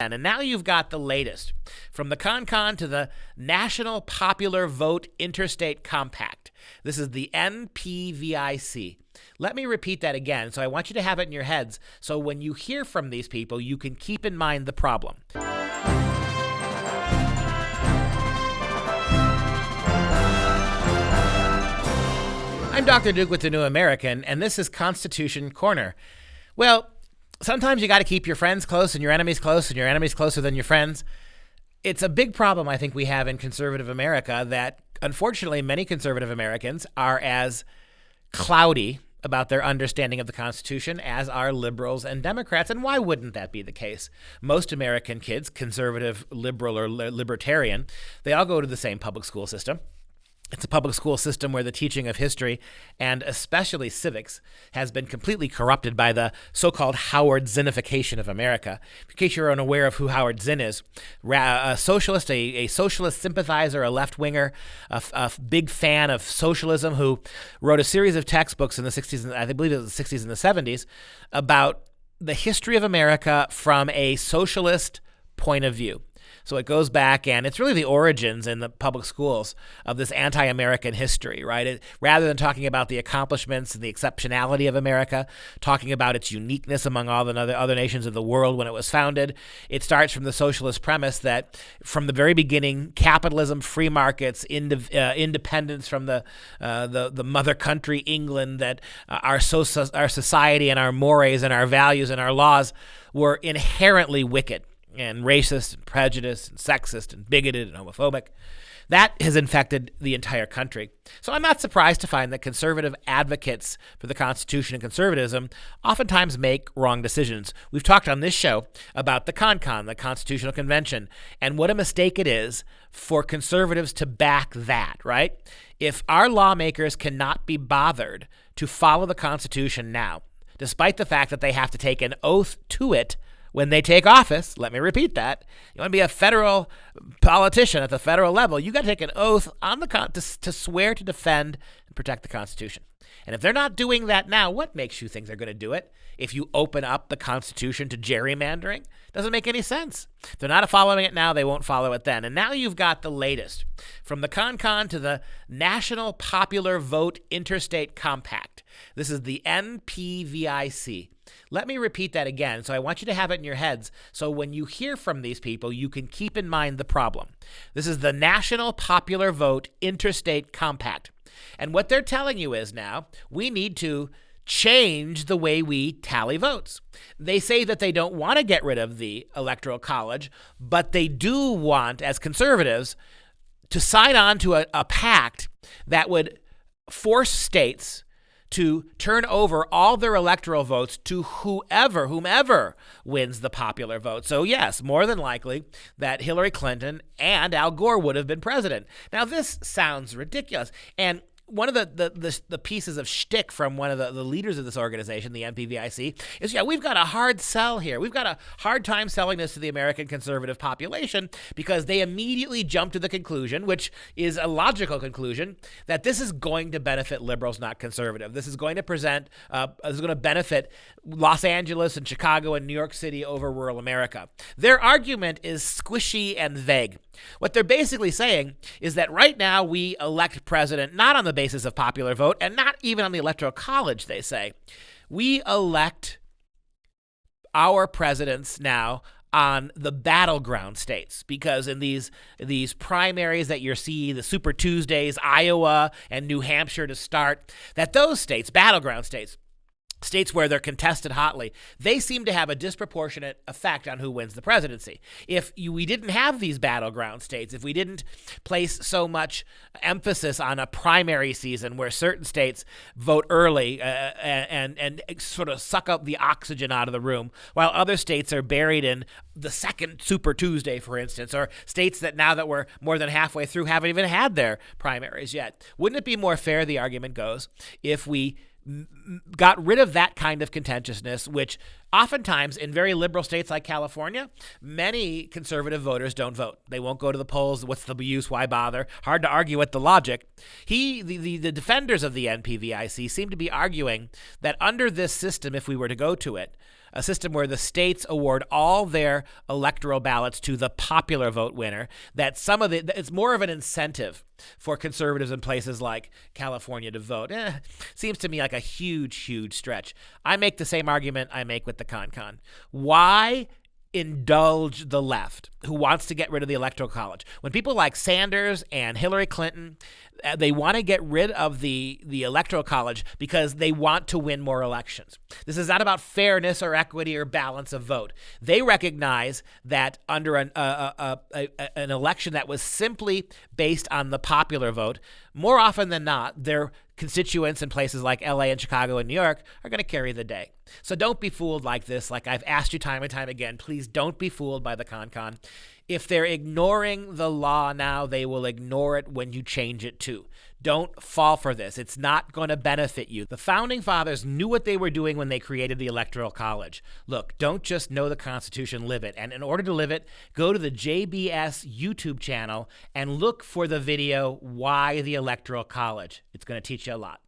And now you've got the latest. From the CON to the National Popular Vote Interstate Compact. This is the NPVIC. Let me repeat that again. So I want you to have it in your heads. So when you hear from these people, you can keep in mind the problem. I'm Dr. Duke with the New American, and this is Constitution Corner. Well, sometimes you got to keep your friends close and your enemies close and your enemies closer than your friends. It's a big problem I think we have in conservative America that, unfortunately, many conservative Americans are as cloudy about their understanding of the Constitution as are liberals and Democrats. And why wouldn't that be the case? Most American kids, conservative, liberal, or libertarian, they all go to the same public school system. It's a public school system where the teaching of history, and especially civics, has been completely corrupted by the so-called Howard Zinnification of America. In case you're unaware of who Howard Zinn is, a socialist, a socialist sympathizer, a left-winger, a big fan of socialism who wrote a series of textbooks in the 60s, I believe it was the 60s and the 70s, about the history of America from a socialist point of view. So it goes back, and it's really the origins in the public schools of this anti-American history, right? Rather than talking about the accomplishments and the exceptionality of America, talking about its uniqueness among all the other nations of the world when it was founded, it starts from the socialist premise that from the very beginning, capitalism, free markets, independence from the mother country, England, that our society and our mores and our values and our laws were inherently wicked and racist and prejudiced and sexist and bigoted and homophobic. That has infected the entire country. So I'm not surprised to find that conservative advocates for the Constitution and conservatism oftentimes make wrong decisions. We've talked on this show about the CON, the Constitutional Convention, and what a mistake it is for conservatives to back that, right? If our lawmakers cannot be bothered to follow the Constitution now, despite the fact that they have to take an oath to it when they take office, let me repeat that. You want to be a federal politician at the federal level, you got to take an oath on the to swear to defend and protect the Constitution. And if they're not doing that now, what makes you think they're going to do it? If you open up the Constitution to gerrymandering, doesn't make any sense. If they're not following it now, they won't follow it then. And now you've got the latest. From the CON to the National Popular Vote Interstate Compact. This is the NPVIC. Let me repeat that again. So I want you to have it in your heads. So when you hear from these people, you can keep in mind the problem. This is the National Popular Vote Interstate Compact. And what they're telling you is now we need to change the way we tally votes. They say that they don't want to get rid of the Electoral College, but they do want, as conservatives, to sign on to a pact that would force states to turn over all their electoral votes to whomever wins the popular vote. So yes, more than likely that Hillary Clinton and Al Gore would have been president. Now this sounds ridiculous. And one of the pieces of shtick from one of the leaders of this organization, the NPVIC, is, we've got a hard sell here. We've got a hard time selling this to the American conservative population because they immediately jump to the conclusion, which is a logical conclusion, that this is going to benefit liberals, not conservative. This is going to benefit Los Angeles and Chicago and New York City over rural America. Their argument is squishy and vague. What they're basically saying is that right now we elect president not on the basis of popular vote and not even on the Electoral College, they say. We elect our presidents now on the battleground states, because in these primaries that you see, the Super Tuesdays, Iowa and New Hampshire to start, that those states, battleground states where they're contested hotly, they seem to have a disproportionate effect on who wins the presidency. If we didn't have these battleground states, if we didn't place so much emphasis on a primary season where certain states vote early and sort of suck up the oxygen out of the room, while other states are buried in the second Super Tuesday, for instance, or states that now that we're more than halfway through haven't even had their primaries yet. Wouldn't it be more fair, the argument goes, if we got rid of that kind of contentiousness, which oftentimes in very liberal states like California, many conservative voters don't vote. They won't go to the polls. What's the use? Why bother? Hard to argue with the logic. The defenders of the NPVIC seem to be arguing that under this system, if we were to go to it, a system where the states award all their electoral ballots to the popular vote winner, that it's more of an incentive for conservatives in places like California to vote. Seems to me like a huge stretch. I make the same argument I make with the con. Why indulge the left who wants to get rid of the Electoral College? When people like Sanders and Hillary Clinton, they want to get rid of the Electoral College because they want to win more elections. This is not about fairness or equity or balance of vote. They recognize that under an election that was simply based on the popular vote, more often than not, their constituents in places like LA and Chicago and New York are going to carry the day. So don't be fooled like this. Like I've asked you time and time again, please don't be fooled by the con. If they're ignoring the law now, they will ignore it when you change it too. Don't fall for this. It's not going to benefit you. The Founding Fathers knew what they were doing when they created the Electoral College. Look, don't just know the Constitution, live it. And in order to live it, go to the JBS YouTube channel and look for the video, Why the Electoral College. It's going to teach you a lot.